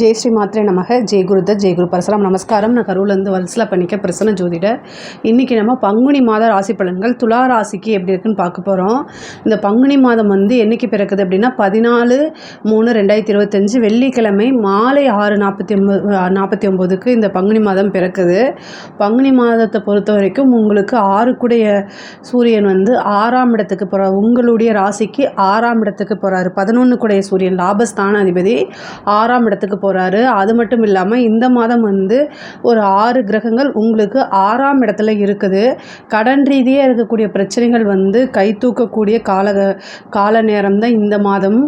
ஜெய் ஸ்ரீ மாத்ரே நமக. ஜெய் குருதத், ஜெய் குரு பரசுராம். நமஸ்காரம். நான் கரூர்லேருந்து வல்சலா பண்ணிக்க பிரசன்ன ஜோதிடர். இன்றைக்கி நம்ம பங்குனி மாத ராசி பலன்கள் துலா ராசிக்கு எப்படி இருக்குன்னு பார்க்க போகிறோம். இந்த பங்குனி மாதம் என்றைக்கு பிறக்குது அப்படின்னா 14/3/2025 வெள்ளிக்கிழமை மாலை 6:49 இந்த பங்குனி மாதம் பிறக்குது. பங்குனி மாதத்தை பொறுத்த வரைக்கும் உங்களுக்கு 6 சூரியன் 6ஆம் இடத்துக்கு போகிறார். உங்களுடைய ராசிக்கு 6ஆம் இடத்துக்கு போகிறாரு. 11 சூரியன் லாபஸ்தான அதிபதி 6ஆம் இடத்துக்கு போகிறாரு. அது மட்டும் இல்லாமல் இந்த மாதம் ஒரு 6 கிரகங்கள் உங்களுக்கு 6ஆம் இடத்துல இருக்குது. கடன் ரீதியாக இருக்கக்கூடிய பிரச்சனைகள் கை தூக்கக்கூடிய கால நேரம் தான் இந்த மாதம்.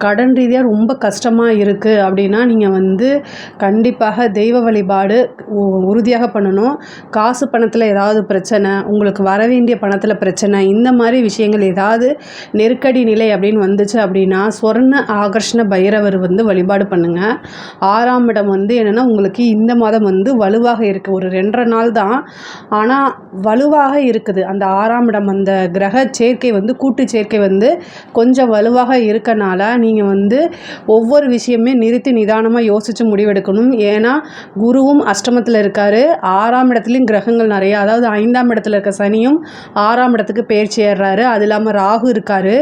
கடன் ரீதியாக ரொம்ப கஷ்டமாக இருக்குது அப்படின்னா நீங்கள் கண்டிப்பாக தெய்வ வழிபாடு உறுதியாக பண்ணணும். காசு பணத்தில் ஏதாவது பிரச்சனை, உங்களுக்கு வர வேண்டிய பணத்தில் பிரச்சனை, இந்த மாதிரி விஷயங்கள் ஏதாவது நெருக்கடி நிலை அப்படின்னு வந்துச்சு அப்படின்னா ஸ்வர்ண ஆகர்ஷண பைரவர் வழிபாடு பண்ணுங்கள். 6ஆம் இடம் என்னென்னா உங்களுக்கு இந்த மாதம் வலுவாக இருக்குது. ஒரு 2.5 நாள் தான், ஆனால் வலுவாக இருக்குது. அந்த 6ஆம் இடம் அந்த கிரக சேர்க்கை கூட்டு சேர்க்கை கொஞ்சம் வலுவாக இருக்கனால நீங்கள் ஒவ்வொரு விஷயமே நிறுத்தி நிதானமாக யோசித்து முடிவெடுக்கணும். ஏன்னா குருவும் அஷ்டமத்தில் இருக்கார். 6ஆம் இடத்துலையும் கிரகங்கள் நிறையா, அதாவது 5ஆம் இடத்துல இருக்க சனியும் 6ஆம் இடத்துக்கு பெயர்ச்சி ஏறுறாரு. அது இல்லாமல் ராகு இருக்கார்.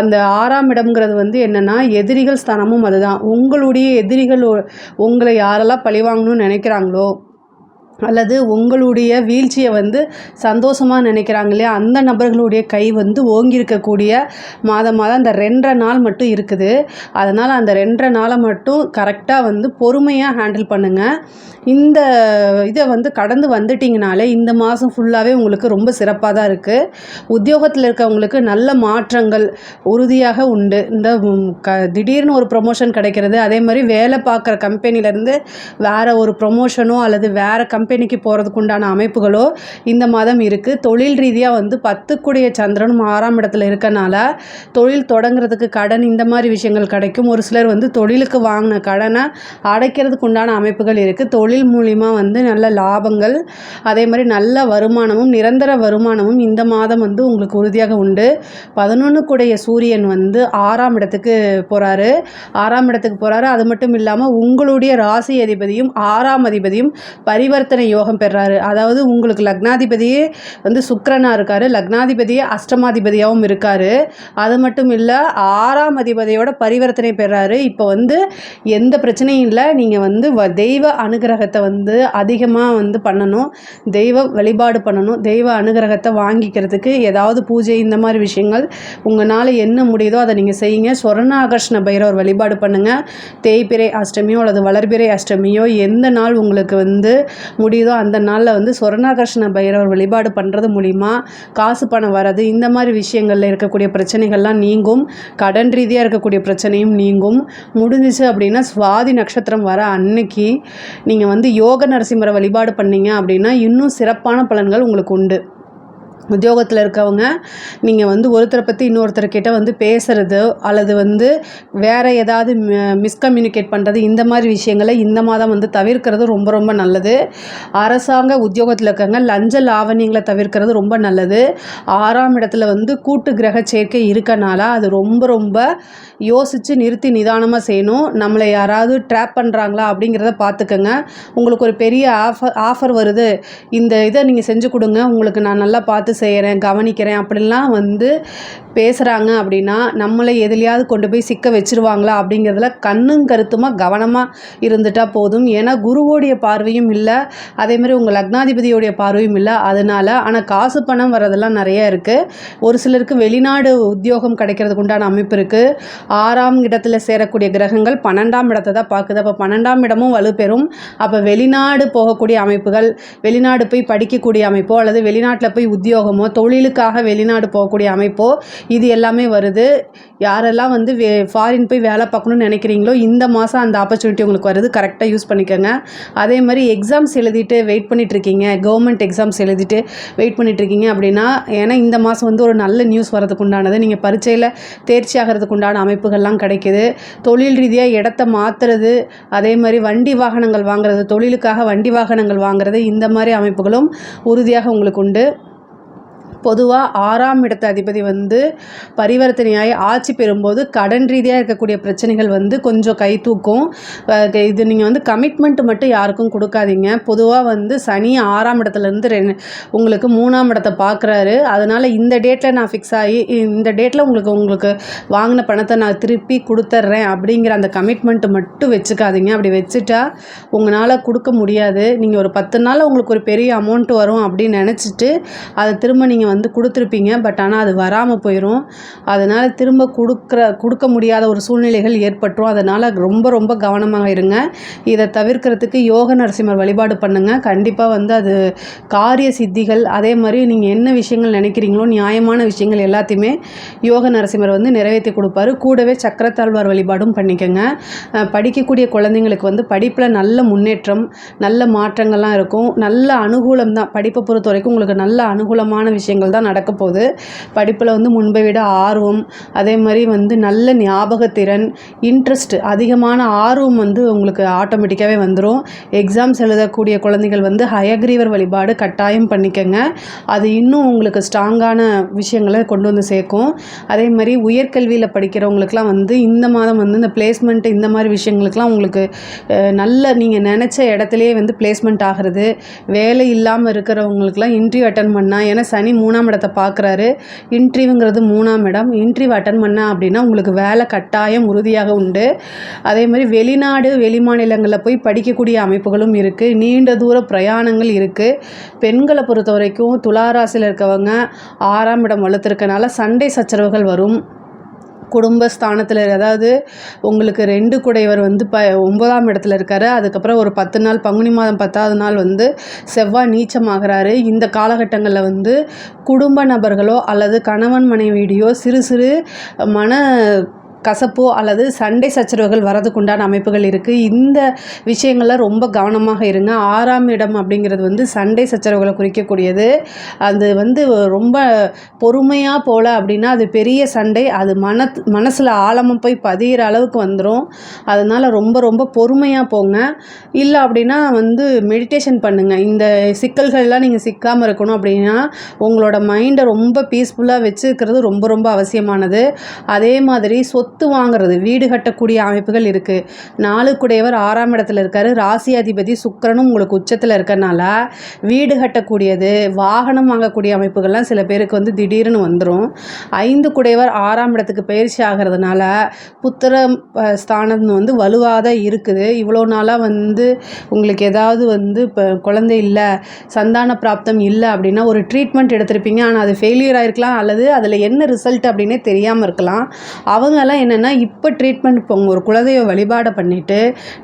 அந்த 6ஆம் இடம்ங்கிறது என்னென்னா எதிரிகள் ஸ்தானமும் அதுதான். உங்களுடைய எதிரிகள் உங்களை யாரெல்லாம் பழிவாங்கணும்னு நினைக்கிறாங்களோ அல்லது உங்களுடைய வீழ்ச்சியை சந்தோஷமாக நினைக்கிறாங்க இல்லையா, அந்த நபர்களுடைய கை ஓங்கியிருக்கக்கூடிய மாதமாக அந்த 2.5 நாள் மட்டும் இருக்குது. அதனால் அந்த 2.5 நாளை மட்டும் கரெக்டாக பொறுமையாக ஹேண்டில் பண்ணுங்கள். இந்த இதை கடந்து வந்துட்டிங்கனாலே இந்த மாதம் ஃபுல்லாகவே உங்களுக்கு ரொம்ப சிறப்பாக தான் இருக்குது. உத்தியோகத்தில் இருக்கவங்களுக்கு நல்ல மாற்றங்கள் உறுதியாக உண்டு. இந்த திடீர்னு ஒரு ப்ரொமோஷன் கிடைக்கிறது, அதே மாதிரி வேலை பார்க்குற கம்பெனிலேருந்து வேறு ஒரு ப்ரொமோஷனோ அல்லது வேறு கம்பெனிக்கு போகிறதுக்கு உண்டான அமைப்புகளோ இந்த மாதம் இருக்குது. தொழில் ரீதியாக 10 சந்திரனும் 6ஆம் இடத்துல இருக்கனால தொழில் தொடங்குறதுக்கு கடன் இந்த மாதிரி விஷயங்கள் கிடைக்கும். ஒரு சிலர் தொழிலுக்கு வாங்கின கடனை அடைக்கிறதுக்கு உண்டான அமைப்புகள் இருக்குது. தொழில் மூலிமா நல்ல லாபங்கள், அதே மாதிரி நல்ல வருமானமும் நிரந்தர வருமானமும் இந்த மாதம் உங்களுக்கு உறுதியாக உண்டு. 11 சூரியன் 6ஆம் இடத்துக்கு போகிறாரு. 6ஆம் இடத்துக்கு போகிறாரு. அது மட்டும் இல்லாமல் உங்களுடைய ராசி அதிபதியும் 6ஆம் அதிபதியும் பரிவர்த்தனை யோகம் பெறாரு. அதாவது உங்களுக்கு லக்னாதிபதியே சுக்கிரனா இருக்காரு. லக்னாதிபதியே அஷ்டமாதிபதியாகவும் இருக்காரு. அது மட்டும் இல்லை 6ஆம் அதிபதியோட பரிவர்த்தனை பெறாரு. இப்போ எந்த பிரச்சனையும் இல்லை. நீங்கள் தெய்வ அனுகிரகத்தை அதிகமாக பண்ணணும். தெய்வ வழிபாடு பண்ணணும். தெய்வ அனுகிரகத்தை வாங்கிக்கிறதுக்கு ஏதாவது பூஜை இந்த மாதிரி விஷயங்கள் உங்களால் என்ன முடியுதோ அதை நீங்கள் செய்யுங்க. சொர்ண ஆகர்ஷண பைரவர் வழிபாடு பண்ணுங்கள். தேய்பிறை அஷ்டமியோ அல்லது வளர்பிறை அஷ்டமியோ எந்த நாள் உங்களுக்கு முடியுதோ அந்த நாளில் சொர்ணாகர்ஷண பைரவர் வழிபாடு பண்ணுறது மூலிமா காசு பணம் வர்றது இந்த மாதிரி விஷயங்களில் இருக்கக்கூடிய பிரச்சனைகள்லாம் நீங்கும். கடன் ரீதியாக இருக்கக்கூடிய பிரச்சனையும் நீங்கும். முடிஞ்சிச்சு அப்படின்னா சுவாதி நட்சத்திரம் வர அன்னைக்கு நீங்கள் யோக நரசிம்மரை வழிபாடு பண்ணீங்க அப்படின்னா இன்னும் சிறப்பான பலன்கள் உங்களுக்கு உண்டு. உத்தியோகத்தில் இருக்கவங்க நீங்கள் ஒருத்தரை பற்றி இன்னொருத்தர்கிட்ட பேசுகிறது அல்லது வேறு ஏதாவது மிஸ்கம்யூனிகேட் பண்ணுறது இந்த மாதிரி விஷயங்களை இந்த மாதம் தவிர்க்கிறது ரொம்ப ரொம்ப நல்லது. அரசாங்க உத்தியோகத்தில் இருக்கவங்க லஞ்ச லாவணியங்களை தவிர்க்கிறது ரொம்ப நல்லது. 6ஆம் இடத்துல கூட்டு கிரக சேர்க்கை இருக்கனால அது ரொம்ப ரொம்ப யோசித்து நிறுத்தி நிதானமாக செய்யணும். நம்மளை யாராவது ட்ராப் பண்ணுறாங்களா அப்படிங்கிறத பார்த்துக்கங்க. உங்களுக்கு ஒரு பெரிய ஆஃபர் வருது, இந்த இதை நீங்கள் செஞ்சு கொடுங்க, உங்களுக்கு நான் நல்லா பார்த்து செய்கிறேன் கவனிக்கிறேன் அப்படின்லாம் பேசுகிறாங்க அப்படின்னா நம்மளை எதுலையாவது கொண்டு போய் சிக்க வச்சுருவாங்களா அப்படிங்கிறதுல கண்ணும் கருத்துமாக கவனமாக இருந்துட்டால் போதும். ஏன்னா குருவோடைய பார்வையும் இல்லை, அதேமாதிரி உங்கள் லக்னாதிபதியோடைய பார்வையும் இல்லை. அதனால் ஆனால் காசு பணம் வரதெல்லாம் நிறைய இருக்குது. ஒரு சிலருக்கு வெளிநாடு உத்தியோகம் கிடைக்கிறதுக்கு உண்டான அமைப்பு இருக்குது. 6ஆம் இடத்துல சேரக்கூடிய கிரகங்கள் 12ஆம் இடத்தை தான் பார்க்குது. அப்போ 12ஆம் இடமும் வலுப்பெறும். அப்போ வெளிநாடு போகக்கூடிய அமைப்புகள், வெளிநாடு போய் படிக்கக்கூடிய அமைப்போ அல்லது வெளிநாட்டில் போய் உத்தியோகமோ தொழிலுக்காக வெளிநாடு போகக்கூடிய அமைப்போ இது எல்லாமே வருது. யாரெல்லாம் ஃபாரின் போய் வேலை பார்க்கணும்னு நினைக்கிறீங்களோ இந்த மாதம் அந்த ஆப்பர்ச்சுனிட்டி உங்களுக்கு வருது. கரெக்டாக யூஸ் பண்ணிக்கோங்க. அதே மாதிரி எக்ஸாம்ஸ் எழுதிட்டு வெயிட் பண்ணிகிட்ருக்கீங்க, கவர்மெண்ட் எக்ஸாம்ஸ் எழுதிட்டு வெயிட் பண்ணிகிட்ருக்கீங்க அப்படின்னா, ஏன்னா இந்த மாதம் ஒரு நல்ல நியூஸ் வரதுக்கு உண்டானது. நீங்கள் பரீட்சையில் தேர்ச்சி ஆகிறதுக்கு உண்டான அமைப்புகள்லாம் கிடைக்கிது. தொழில் ரீதியாக இடத்த மாற்றுறது, அதே மாதிரி வண்டி வாகனங்கள் வாங்குறது, தொழிலுக்காக வண்டி வாகனங்கள் வாங்குறது இந்த மாதிரி அமைப்புகளும் உறுதியாக உங்களுக்கு உண்டு. பொதுவாக 6ஆம் இடத்து அதிபதி வந்து பரிவர்த்தனையாகி ஆட்சி பெறும்போது கடன் ரீதியாக இருக்கக்கூடிய பிரச்சனைகள் வந்து கொஞ்சம் கை தூக்கும். இது நீங்கள் வந்து கமிட்மெண்ட் மட்டும் யாருக்கும் கொடுக்காதீங்க. பொதுவாக வந்து சனி 6ஆம் இடத்துலேருந்து உங்களுக்கு 3ஆம் இடத்தை பார்க்குறாரு. அதனால் இந்த டேட்டில் நான் ஃபிக்ஸ் ஆகி இந்த டேட்டில் உங்களுக்கு வாங்கின பணத்தை நான் திருப்பி கொடுத்துட்றேன் அப்படிங்கிற அந்த கமிட்மெண்ட்டு மட்டும் வச்சுக்காதீங்க. அப்படி வச்சுட்டா உங்களால் கொடுக்க முடியாது. நீங்கள் ஒரு 10 நாளில் உங்களுக்கு ஒரு பெரிய அமௌண்ட் வரும் அப்படின்னு நினச்சிட்டு அதை திரும்ப நீங்கள் வந்து கொடுத்துருப்பீங்க. பட் ஆனால் அது வராமல் போயிடும். அதனால் திரும்ப கொடுக்க முடியாத ஒரு சூழ்நிலைகள் ஏற்பட்டுரும். அதனால் ரொம்ப கவனமாக இருங்க. இதை தவிர்க்கிறதுக்கு யோக நரசிம்மர் வழிபாடு பண்ணுங்கள். கண்டிப்பாக வந்து அது காரிய சித்திகள், அதே மாதிரி நீங்கள் என்ன விஷயங்கள் நினைக்கிறீங்களோ நியாயமான விஷயங்கள் எல்லாத்தையுமே யோக நரசிம்மர் வந்து நிறைவேற்றி கொடுப்பாரு. கூடவே சக்கரத்தாழ்வார் வழிபாடும் பண்ணிக்கோங்க. படிக்கக்கூடிய குழந்தைங்களுக்கு வந்து படிப்பில் நல்ல முன்னேற்றம், நல்ல மாற்றங்கள்லாம் இருக்கும். நல்ல அனுகூலம் தான். படிப்பை பொறுத்த வரைக்கும் உங்களுக்கு நல்ல அனுகூலமான விஷயங்கள் தான் நடக்க போகுது. படிப்பில் வந்து முன்பை விட ஆர்வம், அதே மாதிரி வந்து நல்ல ஞாபகத்திறன், இன்ட்ரெஸ்ட், அதிகமான ஆர்வம் வந்து உங்களுக்கு ஆட்டோமேட்டிக்காகவே வந்துடும். எக்ஸாம்ஸ் எழுதக்கூடிய குழந்தைகள் வந்து ஹயக்ரீவர் வழிபாடு கட்டாயம் பண்ணிக்கங்க. அது இன்னும் உங்களுக்கு ஸ்ட்ராங்கான விஷயங்களை கொண்டு வந்து சேர்க்கும். அதே மாதிரி உயர்கல்வியில் படிக்கிறவங்களுக்குலாம் வந்து இந்த மாதம் வந்து இந்த பிளேஸ்மெண்ட் இந்த மாதிரி விஷயங்களுக்கெலாம் உங்களுக்கு நல்ல நீங்கள் நினச்ச இடத்துலையே வந்து பிளேஸ்மெண்ட் ஆகிறது. வேலை இல்லாமல் இருக்கிறவங்களுக்குலாம் இன்டர்வியூ அட்டன் பண்ணால், ஏன்னா சனி 3ஆம் இடத்தை பார்க்குறாரு. இன்டர்வியூங்கிறது 3ஆம் இடம். இன்டர்வியூ அட்டன் பண்ண அப்படின்னா உங்களுக்கு வேலை கட்டாயம் உறுதியாக உண்டு. அதே மாதிரி வெளிநாடு வெளிமாநிலங்களில் போய் படிக்கக்கூடிய அமைப்புகளும் இருக்குது. நீண்ட தூர பிரயாணங்கள் இருக்குது. பெண்களை பொறுத்த வரைக்கும் துளாராசியில் இருக்கவங்க 6ஆம் இடம் வலுத்திருக்கனால சண்டை சச்சரவுகள் வரும். குடும்பஸ்தானத்தில், அதாவது உங்களுக்கு 2 குடையவர் வந்து 9ஆம் இடத்துல இருக்கார். அதுக்கப்புறம் ஒரு 10 நாள் பங்குனி மாதம் 10ஆவது நாள் வந்து செவ்வாய் நீச்சமாகிறாரு. இந்த காலகட்டங்களில் வந்து குடும்ப நபர்களோ அல்லது கணவன் மனைவியோ சிறு மன கசப்போ அல்லது சண்டை சச்சரவுகள் வரதுக்குண்டான அமைப்புகள் இருக்குது. இந்த விஷயங்களில் ரொம்ப கவனமாக இருங்க. 6ஆம் இடம் அப்படிங்கிறது வந்து சண்டை சச்சரவுகளை குறிக்கக்கூடியது. அது வந்து ரொம்ப பொறுமையாக போல அப்படின்னா அது பெரிய சண்டை, அது மனசில் ஆழமாக போய் பதிகிற அளவுக்கு வந்துடும். அதனால் ரொம்ப பொறுமையாக போங்க. இல்லை அப்படின்னா வந்து மெடிடேஷன் பண்ணுங்கள். இந்த சிக்கல்கள்லாம் நீங்கள் சிக்காமல் இருக்கணும் அப்படின்னா உங்களோட மைண்டை ரொம்ப பீஸ்ஃபுல்லாக வச்சுக்கிறது ரொம்ப அவசியமானது. அதே மாதிரி சொத்து வாங்குறது, வீடு கட்டக்கூடிய அமைப்புகள் இருக்குது. 4 குடையவர் 6ஆம் இடத்துல இருக்காரு. ராசி அதிபதி சுக்கிரனும் உங்களுக்கு உச்சத்தில் இருக்கறனால வீடு கட்டக்கூடியது, வாகனம் வாங்கக்கூடிய அமைப்புகள்லாம் சில பேருக்கு வந்து திடீர்னு வந்துடும். 5 குடையவர் 6ஆம் இடத்துக்கு பயிற்சி ஆகிறதுனால புத்திர ஸ்தானம் வந்து வலுவாக இருக்குது. இவ்வளோ நாளாக வந்து உங்களுக்கு ஏதாவது வந்து இப்போ குழந்தை இல்லை, சந்தான பிராப்தம் இல்லை அப்படின்னா ஒரு ட்ரீட்மெண்ட் எடுத்திருப்பீங்க. ஆனால் அது ஃபெயிலியர் ஆகிருக்கலாம், அல்லது அதில் என்ன ரிசல்ட் அப்படின்னே தெரியாமல் இருக்கலாம். அவங்கெல்லாம் என்னென்னா இப்போ ட்ரீட்மெண்ட் போங்க. ஒரு குலதெய்வ வழிபாடை பண்ணிவிட்டு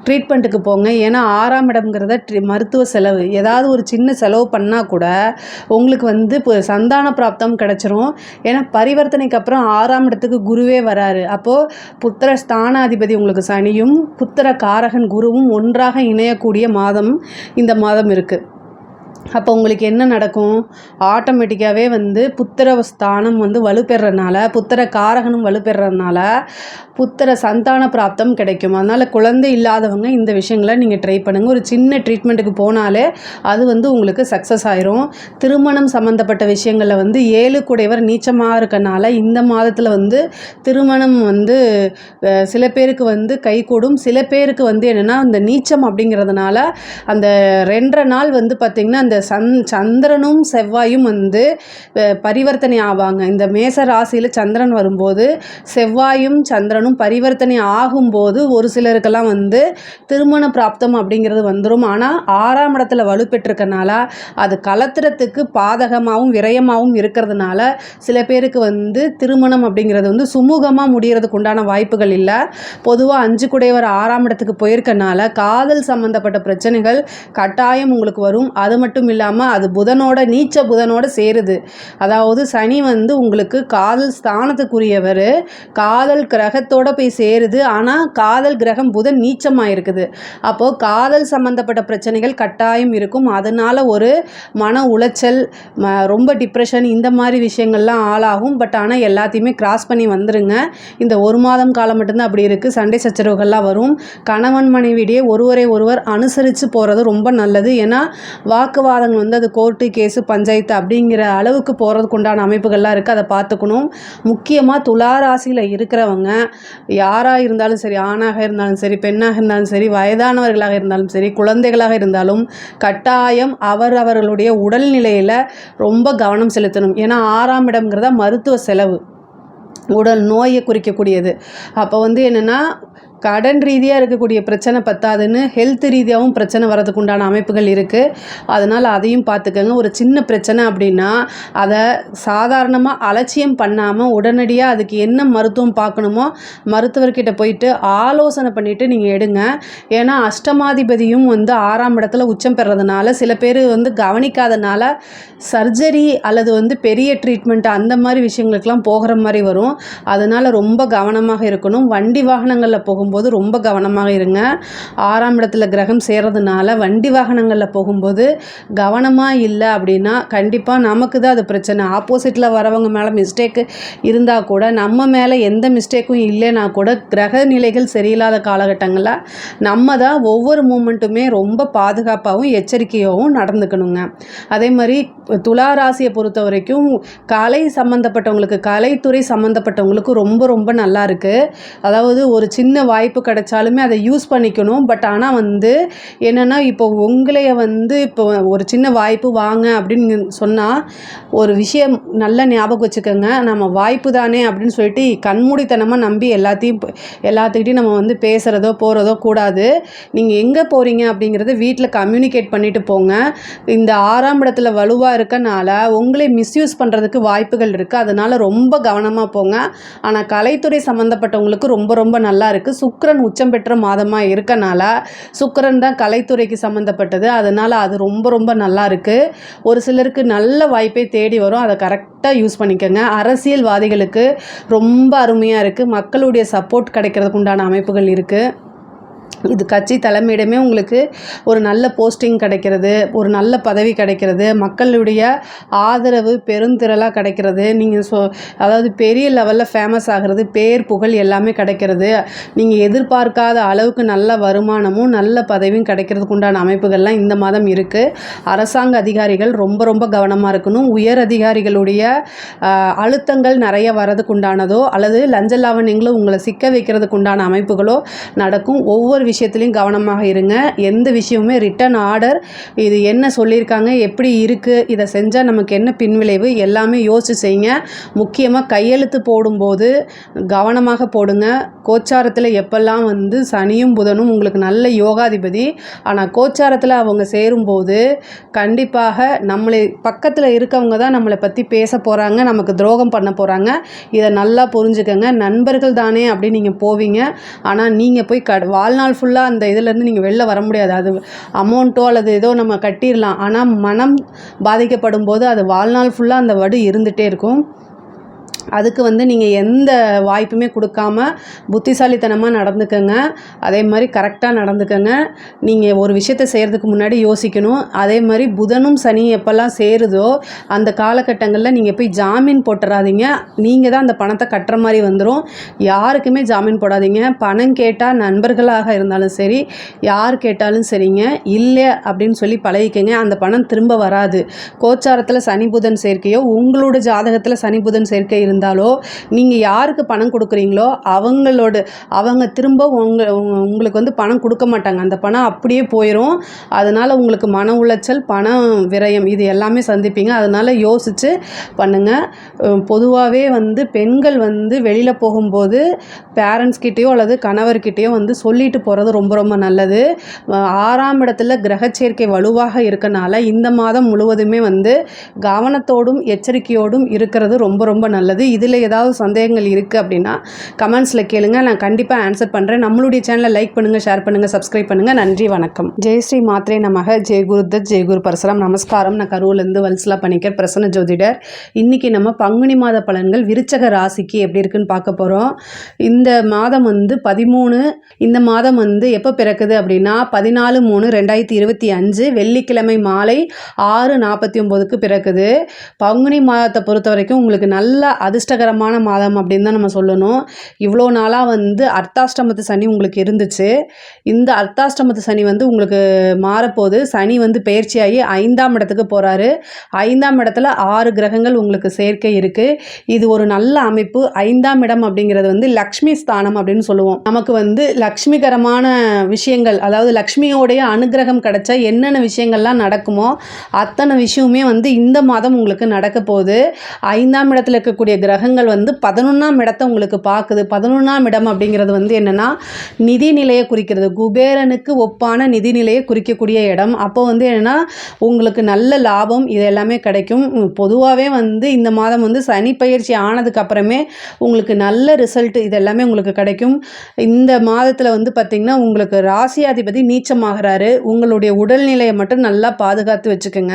ட்ரீட்மெண்ட்டுக்கு போங்க. ஏன்னா 6ஆம் இடம்ங்கிறத மருத்துவ செலவு, ஏதாவது ஒரு சின்ன செலவு பண்ணால் கூட உங்களுக்கு வந்து இப்போ சந்தான பிராப்தம் கிடச்சிரும். ஏன்னா பரிவர்த்தனைக்கு அப்புறம் 6ஆம் இடத்துக்கு குருவே வராரு. அப்போது புத்திர ஸ்தானாதிபதி உங்களுக்கு சனியும் புத்திர காரகன் குருவும் ஒன்றாக இணையக்கூடிய மாதம் இந்த மாதம் இருக்குது. அப்போ உங்களுக்கு என்ன நடக்கும்? ஆட்டோமேட்டிக்காகவே வந்து புத்திர ஸ்தானம் வந்து வலுப்பெறனால, புத்திர காரகனும் வலுப்பெறனால புத்திர சந்தான பிராப்தம் கிடைக்கும். அதனால் குழந்தை இல்லாதவங்க இந்த விஷயங்களை நீங்கள் ட்ரை பண்ணுங்கள். ஒரு சின்ன ட்ரீட்மெண்ட்டுக்கு போனாலே அது வந்து உங்களுக்கு சக்ஸஸ் ஆயிரும். திருமணம் சம்மந்தப்பட்ட விஷயங்களில் வந்து 7 குடையவர் நீச்சமாக இருக்கனால இந்த மாதத்தில் வந்து திருமணம் வந்து சில பேருக்கு வந்து கைகூடும். சில பேருக்கு வந்து என்னென்னா அந்த நீச்சம் அப்படிங்கிறதுனால அந்த 2.5 நாள் வந்து பார்த்திங்கன்னா அந்த சந்திரனும் செவ்வாயும் வந்து பரிவர்த்தனை ஆவாங்க. இந்த மேச ராசியில் சந்திரன் வரும்போது செவ்வாயும் சந்திரனும் பரிவர்த்தனை ஆகும்போது ஒரு சிலருக்கெல்லாம் வந்து திருமண பிராப்தம் அப்படிங்கிறது வந்துடும். ஆனால் 6ஆம் இடத்துல வலுப்பெற்றிருக்கனால அது கலத்திரத்துக்கு பாதகமாகவும் விரயமாகவும் இருக்கிறதுனால சில பேருக்கு வந்து திருமணம் அப்படிங்கிறது வந்து சுமூகமாக முடிகிறதுக்கு உண்டான வாய்ப்புகள் இல்லை. பொதுவாக 5 குடையவர் 6ஆம் இடத்துக்கு போயிருக்கனால காதல் சம்மந்தப்பட்ட பிரச்சனைகள் கட்டாயம் உங்களுக்கு வரும். அது மட்டும் இல்லாமல் அது புதனோட நீச்ச புதனோட சேருது. அதாவது சனி வந்து உங்களுக்கு காதல் ஸ்தானத்துக்குரியவர், காதல் கிரகத்தோட போய் சேருது. ஆனால் காதல் கிரகம் புதன் நீச்சமாக இருக்குது. அப்போது காதல் சம்மந்தப்பட்ட பிரச்சனைகள் கட்டாயம் இருக்கும். அதனால் ஒரு மன உளைச்சல், ரொம்ப டிப்ரெஷன், இந்த மாதிரி விஷயங்கள்லாம் ஆளாகும். பட் ஆனால் எல்லாத்தையுமே கிராஸ் பண்ணி வந்துருங்க. இந்த 1 மாதம் காலம் மட்டும்தான் அப்படி இருக்குது. சண்டை சச்சரவுகள்லாம் வரும். கணவன் மனைவியிடையே ஒருவரை ஒருவர் அனுசரித்து போகிறது ரொம்ப நல்லது. ஏன்னா வாக்குவாதம் வாக்குவாதங்கள் வந்து அது கோர்ட்டு கேஸு பஞ்சாயத்து அப்படிங்கிற அளவுக்கு போகிறதுக்கு உண்டான அமைப்புகள்லாம் இருக்குது. அதை பார்த்துக்கணும். முக்கியமாக துலா ராசியில் இருக்கிறவங்க யாராக இருந்தாலும் சரி, ஆணாக இருந்தாலும் சரி, பெண்ணாக இருந்தாலும் சரி, வயதானவர்களாக இருந்தாலும் சரி, குழந்தைகளாக இருந்தாலும் கட்டாயம் அவர்களுடைய உடல்நிலையில் ரொம்ப கவனம் செலுத்தணும். ஏன்னா 6ஆம் இடம்ங்கிறத மருத்துவ செலவு, உடல் நோயை குறிக்கக்கூடியது. அப்போ வந்து என்னென்னா கடன் ரீதியாக இருக்கக்கூடிய பிரச்சனை பத்தாதுன்னு ஹெல்த் ரீதியாகவும் பிரச்சனை வரதுக்கு உண்டான அமைப்புகள் இருக்குது. அதனால் அதையும் பார்த்துக்கங்க. ஒரு சின்ன பிரச்சனை அப்படின்னா அதை சாதாரணமாக அலட்சியம் பண்ணாமல் உடனடியாக அதுக்கு என்ன மருத்துவம் பார்க்கணுமோ மருத்துவர்கிட்ட போயிட்டு ஆலோசனை பண்ணிவிட்டு நீங்கள் எடுங்க. ஏன்னா அஷ்டமாதிபதியும் வந்து 6ஆம் இடத்துல உச்சம் பெறதுனால சில பேர் வந்து கவனிக்காதனால சர்ஜரி அல்லது வந்து பெரிய ட்ரீட்மெண்ட் அந்த மாதிரி விஷயங்களுக்கெல்லாம் போகிற மாதிரி வரும். அதனால் ரொம்ப கவனமாக இருக்கணும். வண்டி வாகனங்களில் போகும்போது ரொம்ப கவனமாக இருங்க. 6ஆம் இடத்துல கிரகம் சேர்றதுனால வண்டி வாகனங்களில் போகும்போது கவனமாக இல்லை அப்படின்னா கண்டிப்பாக நமக்கு தான் அது பிரச்சனை. ஆப்போசிட்டில் வரவங்க மேலே மிஸ்டேக்கு இருந்தால் கூட நம்ம மேலே எந்த மிஸ்டேக்கும் இல்லைன்னா கூட கிரக நிலைகள் சரியில்லாத காலகட்டங்களில் நம்ம தான் ஒவ்வொரு மூமெண்ட்டுமே ரொம்ப பாதுகாப்பாகவும் எச்சரிக்கையாகவும் நடந்துக்கணுங்க. அதே மாதிரி துலா ராசியை பொறுத்த வரைக்கும் கலை சம்மந்தப்பட்டவங்களுக்கு, கலைத்துறை சம்மந்தப்பட்டவங்களுக்கு ரொம்ப ரொம்ப நல்லா இருக்குது. அதாவது ஒரு சின்ன வாய்ப்பு கிடைச்சாலுமே அதை யூஸ் பண்ணிக்கணும். பட் ஆனால் வந்து என்னென்னா இப்போ உங்களைய வந்து இப்போ ஒரு சின்ன வாய்ப்பு வாங்க அப்படின்னு சொன்னால் ஒரு விஷயம் நல்லா ஞாபகம் வச்சுக்கோங்க. நம்ம வாய்ப்பு தானே அப்படின்னு சொல்லிட்டு கண்மூடித்தனமாக நம்பி எல்லாத்துக்கிட்டையும் நம்ம வந்து பேசுகிறதோ போகிறதோ கூடாது. நீங்கள் எங்கே போகிறீங்க அப்படிங்கிறத வீட்டில் கம்யூனிகேட் பண்ணிட்டு போங்க. இந்த 6ஆம் இடத்துல வலுவாக இருக்கனால உங்களை மிஸ்யூஸ் பண்ணுறதுக்கு வாய்ப்புகள் இருக்குது. அதனால் ரொம்ப கவனமாக போங்க. ஆனால் கலைத்துறை சம்மந்தப்பட்டவங்களுக்கு ரொம்ப ரொம்ப நல்லா இருக்குது. சுக்கிரன் உச்சம் பெற்ற மாதமாக இருக்கனால சுக்கிரன் தான் கலைத்துறைக்கு சம்மந்தப்பட்டது. அதனால் அது ரொம்ப ரொம்ப நல்லா இருக்குது. ஒரு சிலருக்கு நல்ல வாய்ப்பை தேடி வரும். அதை கரெக்டாக யூஸ் பண்ணிக்கோங்க. அரசியல்வாதிகளுக்கு ரொம்ப அருமையாக இருக்குது. மக்களுடைய சப்போர்ட் கிடைக்கிறதுக்கு உண்டான அமைப்புகள் இருக்குது. இது கட்சி தலைமையிடமே உங்களுக்கு ஒரு நல்ல போஸ்டிங் கிடைக்கிறது, ஒரு நல்ல பதவி கிடைக்கிறது, மக்களுடைய ஆதரவு பெருந்திரளாக கிடைக்கிறது, நீங்கள் அதாவது பெரிய லெவலில் ஃபேமஸ் ஆகிறது, பேர் புகழ் எல்லாமே கிடைக்கிறது. நீங்கள் எதிர்பார்க்காத அளவுக்கு நல்ல வருமானமும் நல்ல பதவியும் கிடைக்கிறதுக்கு உண்டான அமைப்புகள்லாம் இந்த மாதம் இருக்குது. அரசாங்க அதிகாரிகள் ரொம்ப ரொம்ப கவனமாக இருக்கணும். உயர் அதிகாரிகளுடைய அழுத்தங்கள் நிறைய வரதுக்கு உண்டானதோ அல்லது லஞ்ச லாவண்யங்களும் உங்களை சிக்க வைக்கிறதுக்கு உண்டான அமைப்புகளோ நடக்கும். ஒவ்வொரு விஷயத்துலையும் கவனமாக இருங்க. எந்த விஷயமுமே ரிட்டன் ஆர்டர், இது என்ன சொல்லியிருக்காங்க, எப்படி இருக்குது, இதை செஞ்சால் நமக்கு என்ன பின்விளைவு எல்லாமே யோசித்து செய்யுங்க. முக்கியமாக கையெழுத்து போடும்போது கவனமாக போடுங்க. கோச்சாரத்தில் எப்பெல்லாம் வந்து சனியும் புதனும் உங்களுக்கு நல்ல யோகாதிபதி, ஆனால் கோச்சாரத்தில் அவங்க சேரும்போது கண்டிப்பாக நம்மளை பக்கத்தில் இருக்கவங்க தான் நம்மளை பற்றி பேச போகிறாங்க, நமக்கு துரோகம் பண்ண போகிறாங்க. இதை நல்லா புரிஞ்சுக்கங்க. நண்பர்கள் தானே அப்படின்னு நீங்கள் போவீங்க. ஆனால் நீங்கள் போய் வாழ்நாள் ஃபுல்லாக அந்த இதிலேருந்து நீங்கள் வெளில வர முடியாது. அது அமௌண்ட்டோ அல்லது ஏதோ நம்ம கட்டிடலாம். ஆனால் மனம் பாதிக்கப்படும் போது அது வாழ்நாள் ஃபுல்லாக அந்த வடு இருந்துகிட்டே இருக்கும். அதுக்கு வந்து நீங்கள் எந்த வாய்ப்புமே கொடுக்காம புத்திசாலித்தனமாக நடந்துக்கங்க. அதே மாதிரி கரெக்டாக நடந்துக்கங்க. நீங்கள் ஒரு விஷயத்தை செய்கிறதுக்கு முன்னாடி யோசிக்கணும். அதே மாதிரி புதனும் சனி எப்போல்லாம் சேருதோ அந்த காலகட்டங்களில் நீங்கள் போய் ஜாமீன் போட்டுறாதீங்க. நீங்கள் தான் அந்த பணத்தை கட்டுற மாதிரி வந்துடும். யாருக்குமே ஜாமீன் போடாதீங்க. பணம் கேட்டால் நண்பர்களாக இருந்தாலும் சரி, யார் கேட்டாலும் சரிங்க, இல்லை அப்படின்னு சொல்லி பழகிக்கங்க. அந்த பணம் திரும்ப வராது. கோச்சாரத்தில் சனி புதன் சேர்க்கையோ உங்களோட ஜாதகத்தில் சனி புதன் சேர்க்கை இருந்தாலோ நீங்கள் யாருக்கு பணம் கொடுக்குறீங்களோ அவங்க திரும்ப உங்களுக்கு வந்து பணம் கொடுக்க மாட்டாங்க. அந்த பணம் அப்படியே போயிடும். அதனால் உங்களுக்கு மன உளைச்சல், பணம் விரயம் இது எல்லாமே சந்திப்பீங்க. அதனால் யோசித்து பண்ணுங்கள். பொதுவாகவே வந்து பெண்கள் வந்து வெளியில் போகும்போது பேரண்ட்ஸ்கிட்டேயோ அல்லது கணவர்கிட்டேயோ வந்து சொல்லிட்டு போகிறது ரொம்ப ரொம்ப நல்லது. 6ஆம் இடத்துல கிரகச்சேர்க்கை வலுவாக இருக்கனால இந்த மாதம் முழுவதுமே வந்து கவனத்தோடும் எச்சரிக்கையோடும் இருக்கிறது ரொம்ப ரொம்ப நல்லது. இதில் ஏதாவது சந்தேகங்கள் இருக்குது அப்படின்னா கமெண்ட்ஸில் கேளுங்க. நான் கண்டிப்பாக ஆன்சர் பண்ணுறேன். நம்மளுடைய சேனலை லைக் பண்ணுங்கள், ஷேர் பண்ணுங்கள், சப்ஸ்கிரைப் பண்ணுங்கள். நன்றி, வணக்கம். ஜெய் ஸ்ரீ மாத்ரே நமக. ஜெய் குருதத், ஜெய் குரு பரசுராம். நமஸ்காரம். நான் கரூர்லேருந்து வல்சலா பணிக்கர், பிரசன்ன ஜோதிடர். இன்றைக்கி நம்ம பங்குனி மாத பலன்கள் விருச்சக ராசிக்கு எப்படி இருக்குன்னு பார்க்க போகிறோம். இந்த மாதம் வந்து 13, இந்த மாதம் வந்து எப்போ பிறக்குது அப்படின்னா 14/3/2025 வெள்ளிக்கிழமை மாலை 6:49க்கு பிறக்குது. பங்குனி மாதத்தை பொறுத்த வரைக்கும் உங்களுக்கு நல்ல அதிர்ஷ்டகரமான மாதம் அப்படின்னு தான் நம்ம சொல்லணும். இவ்வளோ நாளாக வந்து அர்த்தாஷ்டமத்து சனி உங்களுக்கு இருந்துச்சு. இந்த அர்த்தாஷ்டமத்து சனி வந்து உங்களுக்கு மாறப்போகுது. சனி வந்து பெயர்ச்சியாகி 5ஆம் இடத்துக்கு போகிறாரு. 5ஆம் இடத்துல 6 கிரகங்கள் உங்களுக்கு சேர்க்கை இருக்குது. இது ஒரு நல்ல அமைப்பு. 5ஆம் இடம் அப்படிங்கிறது வந்து லக்ஷ்மி ஸ்தானம் அப்படின்னு சொல்லுவோம். நமக்கு வந்து லக்ஷ்மிகரமான விஷயங்கள், அதாவது லக்ஷ்மியோடைய அனுகிரகம் கிடைச்சா என்னென்ன விஷயங்கள்லாம் நடக்குமோ அத்தனை விஷயமே வந்து இந்த மாதம் உங்களுக்கு நடக்க போகுது. 5ஆம் இடத்துல இருக்கக்கூடிய கிரகங்கள் வந்து 11ஆம் இடத்தை உங்களுக்கு பார்க்குது. 11ஆம் இடம் அப்படிங்கிறது வந்து என்னென்னா நிதி நிலையை குறிக்கிறது. குபேரனுக்கு ஒப்பான நிதி நிலையை குறிக்கக்கூடிய இடம். அப்போ வந்து என்னென்னா உங்களுக்கு நல்ல லாபம் இது எல்லாமே கிடைக்கும். பொதுவாகவே வந்து இந்த மாதம் வந்து சனி பயிற்சி ஆனதுக்கு அப்புறமே உங்களுக்கு நல்ல ரிசல்ட் இது எல்லாமே உங்களுக்கு கிடைக்கும். இந்த மாதத்தில் வந்து பார்த்திங்கன்னா உங்களுக்கு ராசியாதிபதி நீச்சமாகறாரு. உங்களுடைய உடல்நிலையை மட்டும் நல்லா பாதுகாத்து வச்சுக்கோங்க.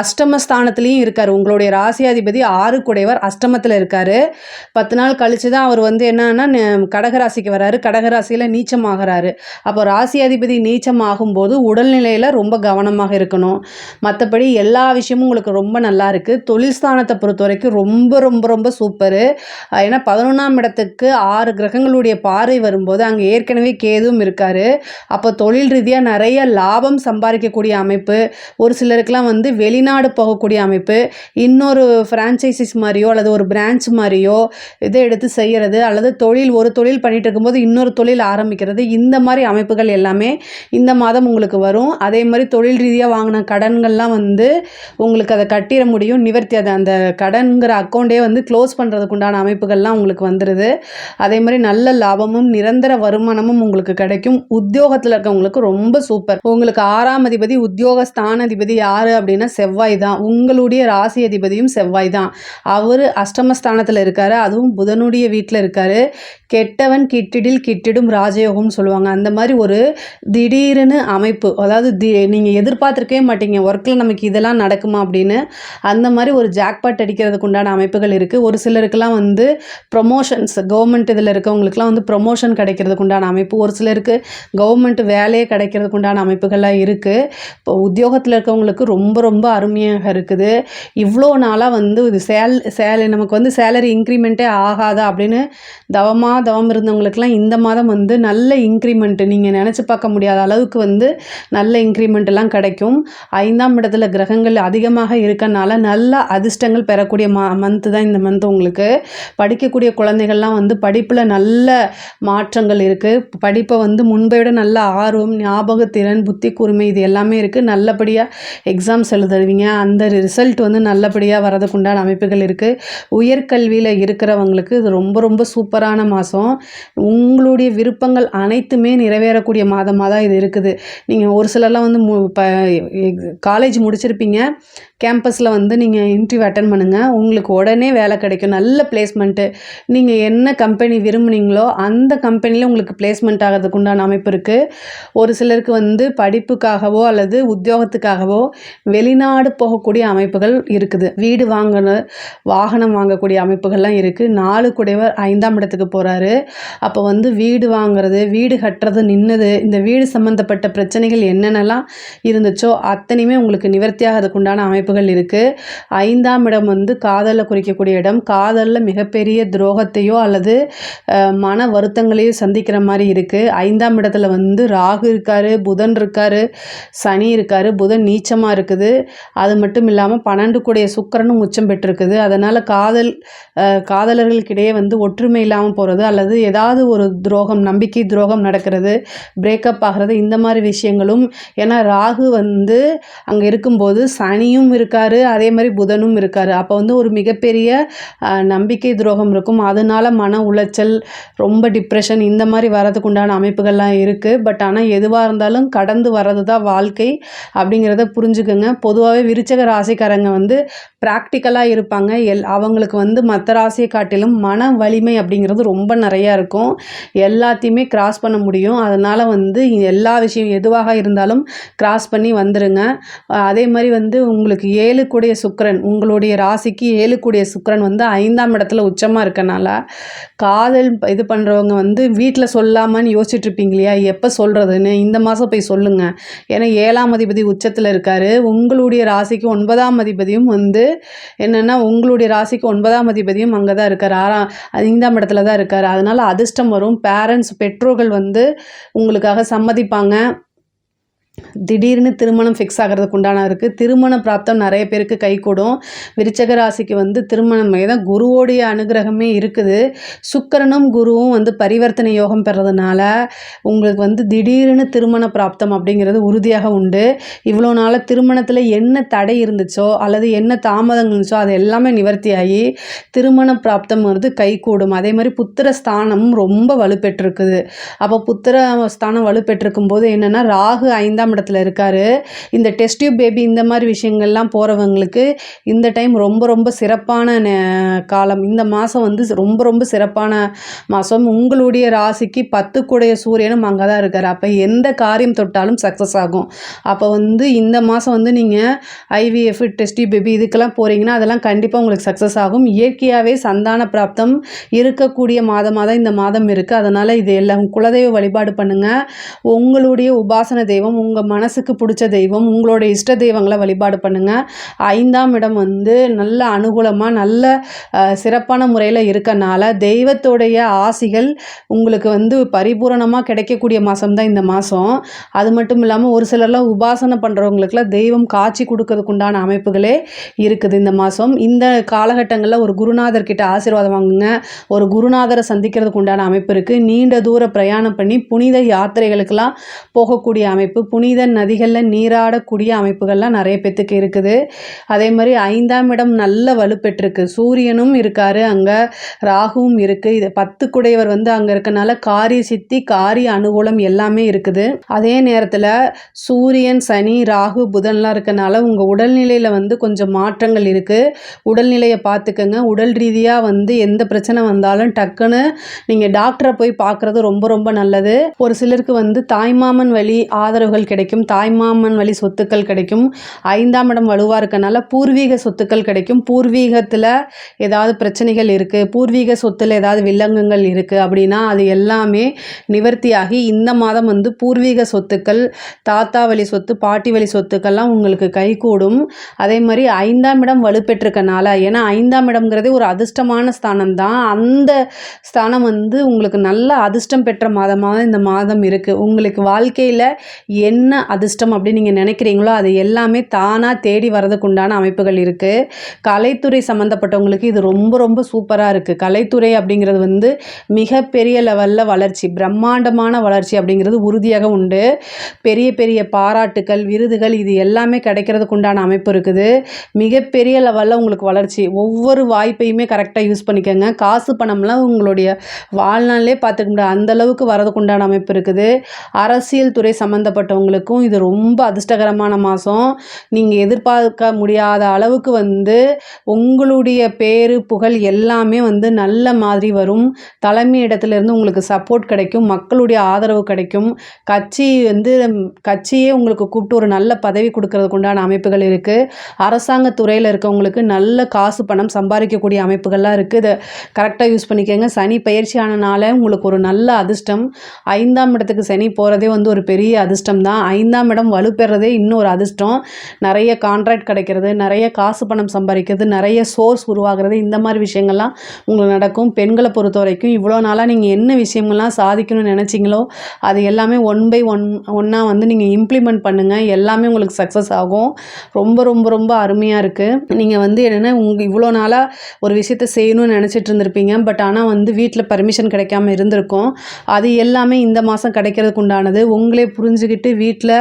அஷ்டமஸ்தானத்துலேயும் இருக்கார். உங்களுடைய ராசியாதிபதி 6 கூடையவர் அஷ்டமத்தில் இருக்கார். 10 நாள் கழித்து தான் அவர் வந்து என்னன்னா கடகராசிக்கு வராரு. கடகராசியில் நீச்சமாகறாரு. அப்போ ராசியாதிபதி நீச்சமாகும்போது உடல்நிலையில் ரொம்ப கவனமாக இருக்கணும். மற்றபடி எல்லா விஷயமும் உங்களுக்கு ரொம்ப நல்லா இருக்குது. தொழில் ஸ்தானத்தை பொறுத்த வரைக்கும் ரொம்ப ரொம்ப ரொம்ப சூப்பரு. ஏன்னா 11ஆம் இடத்துக்கு 6 கிரகங்களுடைய பார்வை வரும்போது அங்கே ஏற்கனவே கேதுவும் இருக்கார். அப்போ தொழில் ரீதியாக நிறைய லாபம் சம்பாதிக்கக்கூடிய அமைப்பு, ஒரு சிலருக்கெல்லாம் வந்து வெளிநாடு போகக்கூடிய அமைப்பு, இன்னொரு ஃப்ரான்ச்சைசிஸ் மாதிரியோ அல்லது ஒரு பிரான்ச் மாதிரியோ இதை எடுத்து செய்கிறது, அல்லது ஒரு தொழில் பண்ணிட்டு இருக்கும்போது இன்னொரு தொழில் ஆரம்பிக்கிறது, இந்த மாதிரி அமைப்புகள் எல்லாமே இந்த மாதம் உங்களுக்கு வரும். அதே மாதிரி தொழில் ரீதியாக வாங்கின கடன்கள்லாம் வந்து உங்களுக்கு அதை கட்டிட முடியும். நிவர்த்தி அந்த கடன்கிற அக்கௌண்ட்டே வந்து க்ளோஸ் பண்ணுறதுக்கு உண்டான அமைப்புகள்லாம் உங்களுக்கு வந்துடுது. அதே மாதிரி நல்ல லாபமும் நிரந்தர வருமானமும் உங்களுக்கு கிடைக்கும். உத்தியோகத்தில் இருக்கவங்களுக்கு ரொம்ப சூப்பர். உங்களுக்கு 6ஆம் அதிபதி உத்தியோக ஸ்தானாதிபதி யார் அப்படின்னா செவ்வாய் தான். உங்களுடைய ராசி அதிபதியும் செவ்வாய் தான். அவர் அஷ்டமஸ்தானத்தில் இருக்காரு. அதுவும் புதனுடைய வீட்டில் இருக்காரு. கெட்டவன் கிட்டிடில் கிட்டிடும் ராஜயோகம்னு சொல்லுவாங்க. அந்த மாதிரி ஒரு திடீர்னு அமைப்பு, அதாவது நீங்கள் எதிர்பார்த்துருக்கவே மாட்டீங்க ஒர்க்கில் நமக்கு இதெல்லாம் நடக்குமா அப்படின்னு. அந்த மாதிரி ஒரு ஜாக்பாட் அடிக்கிறதுக்கு உண்டான அமைப்புகள் இருக்குது. ஒரு சிலருக்கெல்லாம் வந்து ப்ரொமோஷன்ஸ், கவர்மெண்ட் இதில் இருக்கவங்களுக்குலாம் வந்து ப்ரொமோஷன் கிடைக்கிறதுக்கு உண்டான அமைப்பு, ஒரு சிலருக்கு கவர்மெண்ட் வேலையே கிடைக்கிறதுக்கு உண்டான அமைப்புகள்லாம் இருக்குது. இப்போ உத்தியோகத்தில் இருக்கவங்களுக்கு ரொம்ப ரொம்ப அருமையாக இருக்குது. இவ்வளோ நாளாக வந்து இது நமக்கு வந்து சேலரி இன்க்ரிமெண்ட்டே ஆகாதா அப்படின்னு தவம் இருந்தவங்களுக்குலாம் இந்த மாதம் வந்து நல்ல இன்க்ரிமெண்ட், நீங்கள் நினச்சி பார்க்க முடியாத அளவுக்கு வந்து நல்ல இன்க்ரிமெண்ட் எல்லாம் கிடைக்கும். 5ஆம் இடத்துல கிரகங்கள் அதிகமாக இருக்கனால நல்ல அதிர்ஷ்டங்கள் பெறக்கூடிய மந்த் தான் இந்த மந்த். உங்களுக்கு படிக்கக்கூடிய குழந்தைகள்லாம் வந்து படிப்பில் நல்ல மாற்றங்கள் இருக்குது. படிப்பை வந்து முன்பை விட நல்ல ஆர்வம், ஞாபகத்திறன், புத்தி கூர்மை இது எல்லாமே இருக்குது. நல்லபடியாக எக்ஸாம்ஸ் எழுதுவீங்க. அந்த ரிசல்ட் வந்து நல்லபடியாக வரதுக்கு உண்டான அமைப்புகள் இருக்குது. உயர்கல்வியில் இருக்கிறவங்களுக்கு இது ரொம்ப ரொம்ப சூப்பரான மாதம். உங்களுடைய விருப்பங்கள் அனைத்துமே நிறைவேறக்கூடிய மாதமாக தான் இது இருக்குது. நீங்கள் ஒரு சிலர்லாம் வந்து காலேஜ் முடிச்சிருப்பீங்க, கேம்பஸில் வந்து நீங்கள் இன்டர்வியூ அட்டன் பண்ணுங்கள், உங்களுக்கு உடனே வேலை கிடைக்கும். நல்ல பிளேஸ்மெண்ட்டு. நீங்கள் என்ன கம்பெனி விரும்புனீங்களோ அந்த கம்பெனியில் உங்களுக்கு பிளேஸ்மெண்ட் ஆகிறதுக்கு உண்டான அமைப்பு இருக்குது. ஒரு சிலருக்கு வந்து படிப்புக்காகவோ அல்லது உத்தியோகத்துக்காகவோ வெளிநாடு போகக்கூடிய அமைப்புகள் இருக்குது. வீடு வாங்கணும், வாகனம் வாங்கக்கூடிய அமைப்புகள்லாம் இருக்குது. 4 கூடையவர் 5ஆம் இடத்துக்கு போகிறாரு. அப்போ வந்து வீடு வாங்குறது, வீடு கட்டுறது நின்னது, இந்த வீடு சம்மந்தப்பட்ட பிரச்சனைகள் என்னென்னலாம் இருந்துச்சோ அத்தனையுமே உங்களுக்கு நிவர்த்தியாகிறதுக்கு உண்டான அமைப்புகள் இருக்குது. 5ஆம் இடம் வந்து காதலில் குறிக்கக்கூடிய இடம். காதலில் மிகப்பெரிய துரோகத்தையோ அல்லது மன வருத்தங்களையோ சந்திக்கிற மாதிரி இருக்குது. 5ஆம் இடத்துல வந்து ராகு இருக்கார், புதன் இருக்கார், சனி இருக்கார். புதன் நீச்சமாக இருக்குது. அது மட்டும் இல்லாமல் 12 கூடிய சுக்கிரனும் உச்சம் பெற்றிருக்குது. அதனால் காதலர்களுக்கிடையே வந்து ஒற்றுமை இல்லாமல் போகிறது, அல்லது ஏதாவது ஒரு துரோகம், நம்பிக்கை துரோகம் நடக்கிறது, பிரேக்கப் ஆகிறது, இந்த மாதிரி விஷயங்களும். ஏன்னா ராகு வந்து அங்கே இருக்கும்போது சனியும் இருக்கார், அதே மாதிரி புதனும் இருக்கார். அப்போ வந்து ஒரு மிகப்பெரிய நம்பிக்கை துரோகம் இருக்கும். அதனால மன உளைச்சல், ரொம்ப டிப்ரெஷன் இந்த மாதிரி வரதுக்கு உண்டான அமைப்புகள்லாம் இருக்குது. பட் ஆனால் எதுவாக இருந்தாலும் கடந்து வர்றது தான் வாழ்க்கை அப்படிங்கிறத புரிஞ்சுக்கோங்க. பொதுவாகவே விருச்சக ராசிக்காரங்க வந்து ப்ராக்டிக்கலாக இருப்பாங்க. அவங்களுக்கு வந்து மற்ற ராசியை காட்டிலும் மன வலிமை அப்படிங்கிறது ரொம்ப நிறையா இருக்கும். எல்லாத்தையுமே கிராஸ் பண்ண முடியும். அதனால் வந்து எல்லா விஷயம் எதுவாக இருந்தாலும் கிராஸ் பண்ணி வந்துடுங்க. அதே மாதிரி வந்து உங்களுக்கு 7 கூடிய சுக்கிரன், உங்களுடைய ராசிக்கு 7 கூடிய சுக்கிரன் வந்து 5ஆம் இடத்துல உச்சமாக இருக்கனால காதல் இது பண்ணுறவங்க வந்து வீட்டில் சொல்லாமன்னு யோசிச்சுட்டு இருப்பீங்க இல்லையா, எப்போ சொல்கிறதுன்னு, இந்த மாதம் போய் சொல்லுங்கள். ஏன்னா 7ஆம் அதிபதி உச்சத்தில் இருக்கார். உங்களுடைய ராசிக்கு 9ஆம் அதிபதியும் வந்து என்னென்னா உங்களுடைய ராசிக்கு 9ஆம் அதிபதியும் அங்கே தான் இருக்கார், 5ஆம் இடத்துல தான் இருக்கார். அதனால் அதிர்ஷ்டம் வரும். பேரண்ட்ஸ் பெற்றோர்கள் வந்து உங்களுக்காக சம்மதிப்பாங்க. திடீர்னு திருமணம் ஃபிக்ஸ் ஆகிறதுக்கு உண்டான இருக்குது. திருமண பிராப்தம் நிறைய பேருக்கு கைகூடும். விருச்சக ராசிக்கு வந்து திருமணம் தான் குருவோடைய அனுகிரகமே இருக்குது. சுக்கிரனும் குருவும் வந்து பரிவர்த்தனை யோகம் பெறதுனால உங்களுக்கு வந்து திடீர்னு திருமண பிராப்தம் அப்படிங்கிறது உறுதியாக உண்டு. இவ்வளோ நாளாக திருமணத்தில் என்ன தடை இருந்துச்சோ அல்லது என்ன தாமதங்கள் இருந்துச்சோ அது எல்லாமே நிவர்த்தியாகி திருமண பிராப்தம் வந்து கைகூடும். அதே மாதிரி புத்திர ஸ்தானமும் ரொம்ப வலுப்பெற்றிருக்குது. அப்போ புத்திர ஸ்தானம் வலுப்பெற்றிருக்கும் போது என்னென்னா ராகு 5ஆம் இடத்துல இருக்காரு. இந்த டெஸ்ட் டியூப் பேபி இந்த மாதிரி விஷயங்கள்லாம் போகிறவங்களுக்கு இந்த டைம் ரொம்ப ரொம்ப சிறப்பான காலம். இந்த மாதம் வந்து ரொம்ப ரொம்ப சிறப்பான மாதம். உங்களுடைய ராசிக்கு 10 கூடைய சூரியனும் அங்கே தான் இருக்கார். அப்போ எந்த காரியம் தொட்டாலும் சக்ஸஸ் ஆகும். அப்போ வந்து இந்த மாதம் வந்து நீங்கள் ஐவிஎஃப் டெஸ்ட் டியூப் பேபி இதுக்கெல்லாம் போகிறீங்கன்னா அதெல்லாம் கண்டிப்பாக உங்களுக்கு சக்ஸஸ் ஆகும். இயற்கையாகவே சந்தான பிராப்தம் இருக்கக்கூடிய மாதமாக தான் இந்த மாதம் இருக்குது. அதனால் இது எல்லாம் குலதெய்வ வழிபாடு பண்ணுங்கள். உங்களுடைய உபாசன தெய்வம், உங்கள் மனசுக்கு பிடிச்ச தெய்வம், உங்களோட இஷ்ட தெய்வங்களை வழிபாடு பண்ணுங்கள். 5ஆம் இடம் வந்து நல்ல அனுகூலமாக நல்ல சிறப்பான முறையில் இருக்கனால தெய்வத்தோடைய ஆசிகள் உங்களுக்கு வந்து பரிபூரணமாக கிடைக்கக்கூடிய மாதம் தான் இந்த மாதம். அது மட்டும் இல்லாமல் ஒரு சிலர்லாம் உபாசனை பண்ணுறவங்களுக்குலாம் தெய்வம் காட்சி கொடுக்கறதுக்கு உண்டான அமைப்புகளே இருக்குது இந்த மாதம். இந்த காலகட்டங்களில் ஒரு குருநாதர்கிட்ட ஆசீர்வாதம் வாங்குங்க. ஒரு குருநாதரை சந்திக்கிறதுக்கு உண்டான அமைப்பு இருக்குது. நீண்ட தூர பிரயாணம் பண்ணி புனித யாத்திரைகளுக்கெல்லாம் போகக்கூடிய அமைப்பு, புனித நதிகளில் நீராடக்கூடிய அமைப்புகள்லாம் நிறைய பேத்துக்கு இருக்குது. அதே மாதிரி 5ஆம் இடம் நல்ல வலுப்பெற்றிருக்கு. சூரியனும் இருக்கார், அங்கே ராகுவும் இருக்குது. இது 10 குடையவர் வந்து அங்கே இருக்கனால காரிய சித்தி, காரிய அனுகூலம் எல்லாமே இருக்குது. அதே நேரத்தில் சூரியன், சனி, ராகு, புதன்லாம் இருக்கனால உங்கள் உடல்நிலையில் வந்து கொஞ்சம் மாற்றங்கள் இருக்குது. உடல்நிலையை பார்த்துக்கங்க. உடல் ரீதியாக வந்து எந்த பிரச்சனை வந்தாலும் டக்குன்னு நீங்கள் டாக்டரை போய் பார்க்குறது ரொம்ப ரொம்ப நல்லது. ஒரு சிலருக்கு வந்து தாய்மாமன் வழி ஆதரவுகள் கிடைக்கும், தாய்மாமன் வழி சொத்துக்கள் கிடைக்கும். 5ஆம் இடம் வலுவாக இருக்கனால பூர்வீக சொத்துக்கள் கிடைக்கும். பூர்வீகத்தில் ஏதாவது பிரச்சனைகள் இருக்குது, பூர்வீக சொத்தில் ஏதாவது வில்லங்கங்கள் இருக்குது அப்படின்னா அது எல்லாமே நிவர்த்தியாகி இந்த மாதம் வந்து பூர்வீக சொத்துக்கள், தாத்தா வழி சொத்து, பாட்டி வழி சொத்துக்கள்லாம் உங்களுக்கு கைகூடும். அதே மாதிரி 5ஆம் இடம் வலுப்பெற்றிருக்கனால, ஏன்னா 5ஆம் இடம்ங்கிறதே ஒரு அதிர்ஷ்டமான ஸ்தானம் தான், அந்த ஸ்தானம் வந்து உங்களுக்கு நல்ல அதிர்ஷ்டம் பெற்ற மாதமாக இந்த மாதம் இருக்குது. உங்களுக்கு வாழ்க்கையில் என்ன அதிர்ஷ்டம் அப்படின்னு நீங்கள் நினைக்கிறீங்களோ அது எல்லாமே தானாக தேடி வரதுக்கு உண்டான அமைப்புகள் இருக்குது. கலைத்துறை சம்மந்தப்பட்டவங்களுக்கு இது ரொம்ப ரொம்ப சூப்பராக இருக்குது. கலைத்துறை அப்படிங்கிறது வந்து மிகப்பெரிய லெவலில் வளர்ச்சி, பிரம்மாண்டமான வளர்ச்சி அப்படிங்கிறது உறுதியாக உண்டு. பெரிய பெரிய பாராட்டுக்கள், விருதுகள் இது எல்லாமே கிடைக்கிறதுக்கு உண்டான அமைப்பு இருக்குது. மிகப்பெரிய லெவலில் உங்களுக்கு வளர்ச்சி. ஒவ்வொரு வாய்ப்பையுமே கரெக்டாக யூஸ் பண்ணிக்கோங்க. காசு பணம்லாம் உங்களுடைய வாழ்நாளிலே பார்த்துக்க முடியாது, அந்தளவுக்கு வரதுக்கு உண்டான அமைப்பு இருக்குது. அரசியல் துறை சம்மந்தப்பட்டவங்களுக்கும் இது ரொம்ப அதிர்ஷ்டகரமான மாதம். நீங்கள் எதிர்பார்க்க முடியாத அளவுக்கு வந்து உங்களுடைய பேரு புகழ் எல்லாமே வந்து நல்ல மாதிரி வரும். தலைமை இடத்துலேருந்து உங்களுக்கு சப்போர்ட் கிடைக்கும், மக்களுடைய ஆதரவு கிடைக்கும். கட்சியே உங்களுக்கு கூப்பிட்டு ஒரு நல்ல பதவி கொடுக்கறதுக்கு உண்டான அமைப்புகள் இருக்குது. அரசாங்க துறையில் இருக்கவங்களுக்கு நல்ல காசு பணம் சம்பாதிக்கக்கூடிய அமைப்புகள்லாம் இருக்குது. இதை கரெக்டாக யூஸ் பண்ணிக்கோங்க. சனி பயிற்சி ஆனனால உங்களுக்கு ஒரு நல்ல அதிர்ஷ்டம். 5ஆம் இடத்துக்கு சனி போகிறதே வந்து ஒரு பெரிய அதிர்ஷ்டம் தான். 5ஆம் இடம் வலுப்பெறதே இன்னும் ஒரு அதிர்ஷ்டம். நிறைய கான்ட்ராக்ட் கிடைக்கிறது, நிறைய காசு பணம் சம்பாதிக்கிறது, நிறைய சோர்ஸ் உருவாகிறது, இந்த மாதிரி விஷயங்கள்லாம் உங்களுக்கு நடக்கும். பெண்களை பொறுத்த வரைக்கும் இவ்வளோ நாளாக நீங்கள் என்ன விஷயங்கள்லாம் சாதிக்கணும்னு நினச்சிங்களோ அது எல்லாமே ஒன் பை ஒன்னாக வந்து நீங்கள் இம்ப்ளிமெண்ட் பண்ணுங்கள். எல்லாமே உங்களுக்கு சக்ஸஸ் ஆகும். ரொம்ப ரொம்ப ரொம்ப அருமையாக இருக்குது. நீங்கள் வந்து என்னென்னா இவ்வளோ நாளாக ஒரு விஷயத்தை செய்யணும்னு நினச்சிட்டு இருந்திருப்பீங்க. பட் ஆனால் வந்து வீட்டில் பர்மிஷன் கிடைக்காம இருந்திருக்கும். அது எல்லாமே இந்த மாதம் கிடைக்கிறதுக்கு உண்டானது. உங்களே புரிஞ்சுக்கிட்டு வீட்டில்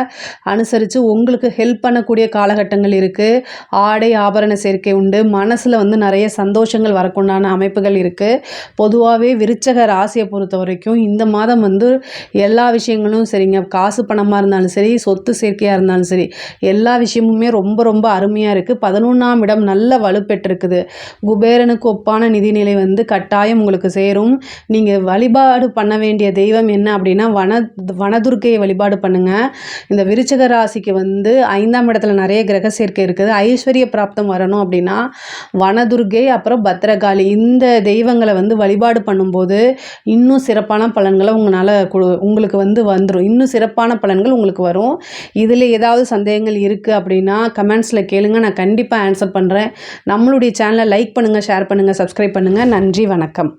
அனுசரித்து உங்களுக்கு ஹெல்ப் பண்ணக்கூடிய காலகட்டங்கள் இருக்குது. ஆடை ஆபரண சேர்க்கை உண்டு. மனசில் வந்து நிறைய சந்தோஷங்கள் வரக்குண்டான அமைப்புகள் இருக்குது. பொதுவாகவே விருச்சக ராசியை பொறுத்த வரைக்கும் இந்த மாதம் வந்து எல்லா விஷயங்களும் சரிங்க, காசு பணமாக இருந்தாலும் சரி, சொத்து சேர்க்கையாக இருந்தாலும் சரி, எல்லா விஷயமுமே ரொம்ப ரொம்ப அருமையாக இருக்குது. 11ஆம் இடம் நல்ல வலுப்பெற்றிருக்குது. குபேரனுக்கு ஒப்பான நிதிநிலை வந்து கட்டாயம் உங்களுக்கு சேரும். நீங்கள் வழிபாடு பண்ண வேண்டிய தெய்வம் என்ன அப்படின்னா வனதுர்க்கையை வழிபாடு பண்ணுங்கள். இந்த விருச்சிக ராசிக்கு வந்து 5ஆம் இடத்துல நிறைய கிரக சேர்க்கை இருக்குது. ஐஸ்வர்ய பிராப்தம் வரணும் அப்படின்னா வனதுர்கை அப்புறம் பத்ரகாளி இந்த தெய்வங்களை வந்து வழிபாடு பண்ணும்போது இன்னும் சிறப்பான பலன்களை உங்களுக்கு வந்து வந்துடும். இன்னும் சிறப்பான பலன்கள் உங்களுக்கு வரும். இதில் ஏதாவது சந்தேகங்கள் இருக்குது அப்படின்னா கமெண்ட்ஸில் கேளுங்க, நான் கண்டிப்பாக ஆன்சர் பண்ணுறேன். நம்மளுடைய சேனலை லைக் பண்ணுங்கள், ஷேர் பண்ணுங்கள், சப்ஸ்கிரைப் பண்ணுங்கள். நன்றி, வணக்கம்.